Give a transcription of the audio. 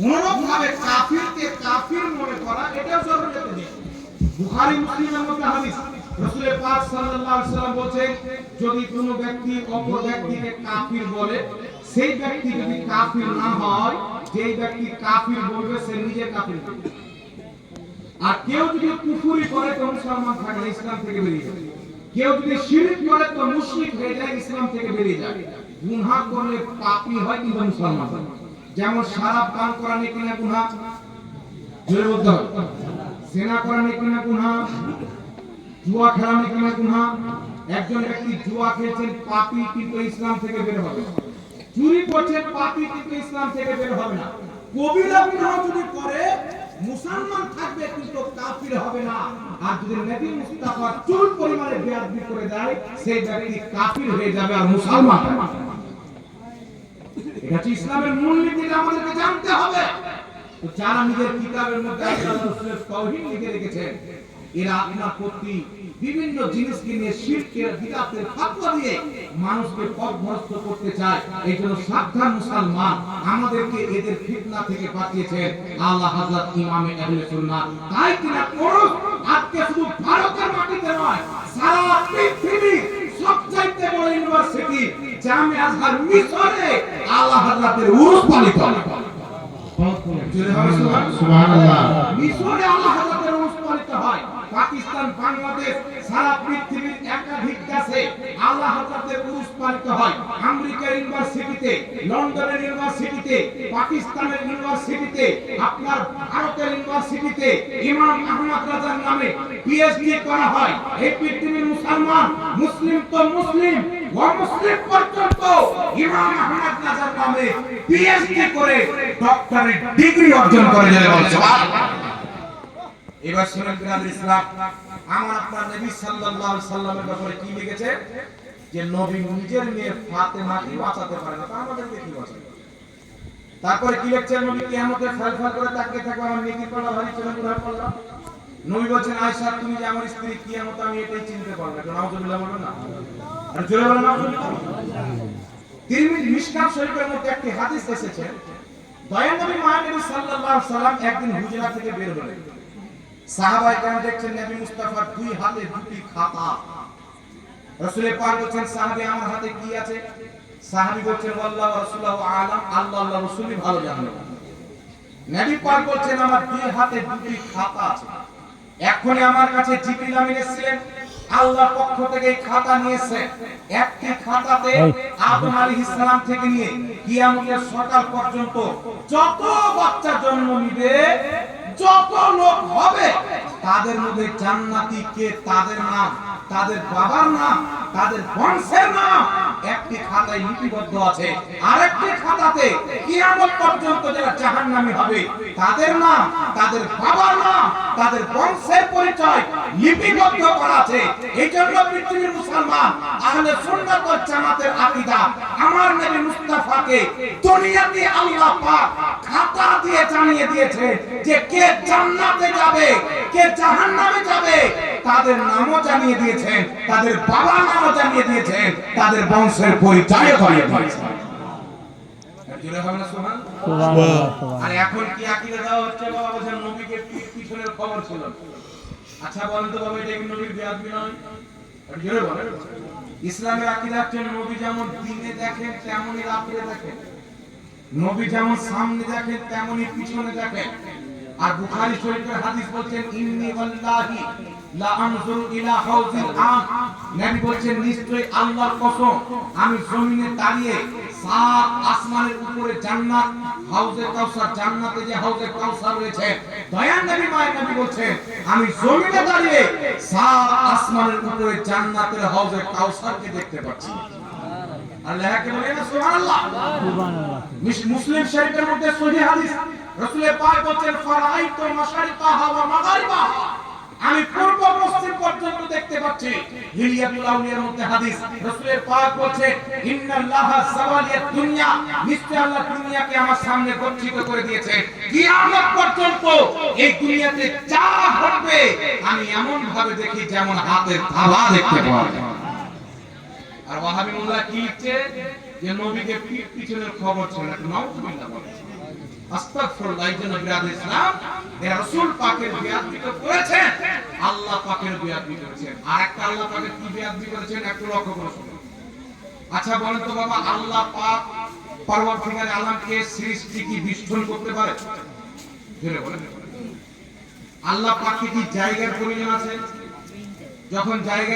অনুরূপভাবে কাফিরকে কাফির মনে করা এটাও জরুরিয়াতে নেই। বুখারী মুসলিমের মধ্যে হাদিস, রাসূল পাক সাল্লাল্লাহু আলাইহি ওয়াসাল্লাম বলেন, যদি কোনো ব্যক্তি অপর ব্যক্তিকে কাফির বলে, সেই ব্যক্তি যদি কাফির না হয়, যেই ব্যক্তি কাফির বলবে সে নিজে কাফির হবে। আর কেউ যদি কুফরি করে তো মুসলমান থাকে না, ইসলাম থেকে বেরিয়ে যায়। কেউ যদি শিরক করে তো মুশরিক হয়ে যায়, ইসলাম থেকে বেরিয়ে যায়। গুনাহ করলে পাপী হয় কিন্তু মুসলমান হয়। যেমন শরাব পান করা নেকি না গুনাহ, জোরে বলতে হবে। জিনা করা নেকি না গুনাহ, জুয়া খেলা নেকি না গুনাহ। একজন ব্যক্তি জুয়া খেলছেন পাপী কিন্তু ইসলাম থেকে বের হবে। চুরি করছেন পাপী কিন্তু ইসলাম থেকে বের হবে না। কবিরা গুনাহ যদি করে মুসলমান থাকবে কিন্তু কাফির হবে না। আর যদি নবী মুস্তাফা চুল পরিমাণে বেয়াদবি করে দেয়, সেই ব্যক্তি কাফির হয়ে যাবে আর মুসলমান হবে না। এটা হচ্ছে ইসলামের মূলনীতি, আমাদেরকে জানতে হবে। তো যারা নিজের কিতাবের মধ্যে আল্লাহর রাসূলের তাওহীদ লিখে রেখেছেন, এরা আপনার প্রতি বিভিন্ন জিনিসকে নিয়ে শিরকের বিদআতের ফতোয়া দিয়ে মানুষকে পথভ্রষ্ট করতে চায়। এইজন্য সাবধান মুসলমান, আমাদেরকে এদের ফিতনা থেকে বাঁচিয়েছেন আল্লাহ হযরত ইমামে আহলে সুন্নাত। তাই কিনা পুরো আজকে শুধু ভারতের মাটিতে নয়, সারা পৃথিবীর সবচাইতে বড় ইউনিভার্সিটি জামে আজহার মিশরে আল্লাহ হযরতের উরুস পালিত হয়। সুবহানাল্লাহ। মিশরে আল্লাহ হযরতের উরুস পালিত হয়। পাকিস্তান, বাংলাদেশ, সারা পৃথিবীর একাধিক দেশে আল্লাহ হযরতের উরুস পালিত হয়। আমেরিকার ইউনিভার্সিটিতে, লন্ডনের ইউনিভার্সিটিতে, পাকিস্তানের ইউনিভার্সিটিতে, আপনার ভারতের ইউনিভার্সিটিতে ইমাম আহমদ রাজার নামে পিএইচডি করা হয়। এই পৃথিবীর মুসলমান, মুসলিম তো মুসলিম, অমুসলিম পর্যন্ত ইমাম আহমদ রাজার নামে পিএইচডি করে ডক্টরেট ডিগ্রি অর্জন করে যারা বলছে। এবার শুনুন বিরাদর ইসলাম, আমার আপনার নবী সাল্লাল্লাহু আলাইহি সাল্লামের ব্যাপারে কি লিখেছে যে নবী নিজের মেয়ে ফাতেমাকে বাঁচাতে পারে না, আমাদেরকে কি বাঁচাবে। তারপরে কি লিখছেন, নবী কিয়ামতে ফালফাল করে তাকিয়ে থাকবে, আমার নেকি করা ভারী ছিল গুনাহ করলাম। নবী বলেন, আয়েশা তুমি যে আমার স্ত্রী, কিয়ামতে আমি এটাই চিনতে পারবো না। নাউযুবিল্লাহ বলবেন না, আর জোরে বলেন নাউযুবিল্লাহ। তিরমিজি মিশকাত শরীফের মধ্যে একটি হাদিস এসেছে, দয়াল নবী মুহাম্মদ সাল্লাল্লাহু আলাইহি সাল্লাম একদিন হুজরা থেকে বের হলেন। সাহাবায়ে কেরাম দেখছেন নবী মুস্তাফার দুই হাতে দুটি খাতা। রাসূল পাক বলেন, সাহাবী আমার হাতে কি আছে? সাহাবী বলেন, আল্লাহ ওয়া রাসূলুহু আলাম, আল্লাহ আল্লাহ রাসূলই ভালো জানেন। নবী পাক বলেন, আমার দুই হাতে দুটি খাতা আছে। এখনই আমার কাছে জিবরিল আমিন এসেছিলেন, আল্লাহর পক্ষ থেকে এই খাতা নিয়েছে। একটি খাতাতে আদম আলাইহিস সালাম থেকে নিয়ে কিয়ামতের সকাল পর্যন্ত যত বাচ্চা জন্ম নিবে, যত লোক হবে, তাদের মধ্যে জান্নাতি কে, তাদের নাম, তাদের বাবার নাম, তাদের বংশের নাম একটি খাতায় লিপিবদ্ধ আছে। আরেকটি খাতাতে কিয়ামত পর্যন্ত যারা জাহান্নামী হবে তাদের নাম, তাদের বাবার নাম, তাদের বংশের পরিচয় লিপিবদ্ধ করা আছে। এইজন্য পৃথিবীর মুসলমান আহলে সুন্নাত ওয়াল জামাতের আকীদা, আমার নবী মুস্তাফাকে দুনিয়াতে আল্লাহ পাক খাতা দিয়ে জানিয়ে দিয়েছে যে কে জান্নাতে যাবে, কে জাহান্নামে যাবে, তাদের নামও জানিয়ে দিয়েছেন, তাদের বাবার নামও জানিয়ে দিয়েছেন, তাদের বংশের পরিচয়ও জানিয়ে দিয়েছেন। আর এখন কি আকীদা দেওয়া হচ্ছে, বাবা বলেন নবীকে পিছনের খবর ছিল। আচ্ছা বলেন তো বাবা, এটা কি নবীর বেয়াদবি নয়? জোরে বলেন। ইসলামের আকীদা হচ্ছে নবী যেমন দিনে দেখেন তেমনি রাতে দেখেন, নবী যেমন সামনে দেখেন তেমনি পিছনে দেখেন। আর বুখারী শরীফের হাদিস বলছেন, ইন্নী ওয়াল্লাহি লা আনজুরু ইলা হাউজিল আম, নবী বলেন নিশ্চয়ই আল্লাহর কসম আমি জমিনে দাঁড়িয়ে সাত আসমানের উপরে জান্নাত, হাউজে কাউসার, জান্নাতে যে হাউজে কাউসার রয়েছে, দয়ার নবী মায়ের নবী বলেন আমি জমিনে দাঁড়িয়ে সাত আসমানের উপরে জান্নাতের হাউজে কাউসারকে দেখতে পাচ্ছি। আল্লাহকে বলেন না সুবহানাল্লাহ। সুবহানাল্লাহ। মুসলিম শরীফের মধ্যে সহিহ হাদিস, রাসূল পাক বলেন ফারাআইতু মাশারিকাহা ওয়া মাগারিবাহা, আমি পূর্ব পশ্চিম পর্যন্ত দেখতে পাচ্ছি। হিলিয়াতুল আউলিয়ার মধ্যে হাদিস, রাসূল পাক বলেন ইন্নাল্লাহা যাওয়ালিয়াত দুনিয়া, নিশ্চয় আল্লাহ দুনিয়াকে আমার সামনে গচ্ছিত করে দিয়েছে। কিয়ামত পর্যন্ত এই দুনিয়াতে যা ঘটবে আমি এমন ভাবে দেখি যেমন হাতের থাবা দেখতে পাওয়া যায়। আর ওয়াহাবি মোল্লা কি লিখছে, যে নবীকে পিঠ পিছনের খবর ছিল না, নাউযুবিল্লাহ বলে আস্তাগফিরুল্লাহ। এই জন্য বিরাদ ইসলাম এ রাসূল পাকের বেয়াদবি তো করেছেন, আল্লাহ পাকের বেয়াদবি করেছেন। আর একটা আল্লাহ পাকের কি বেয়াদবি করেছেন একটু লক্ষ্য করে শুনুন। আচ্ছা বলেন তো বাবা, আল্লাহ পাক পরওয়ারদিগার আলমকে সৃষ্টি কি বিস্ফোরণ করতে পারে? জোরে বলেন। আল্লাহ পাকের কি জায়গার প্রয়োজন আছে? যখন জায়গা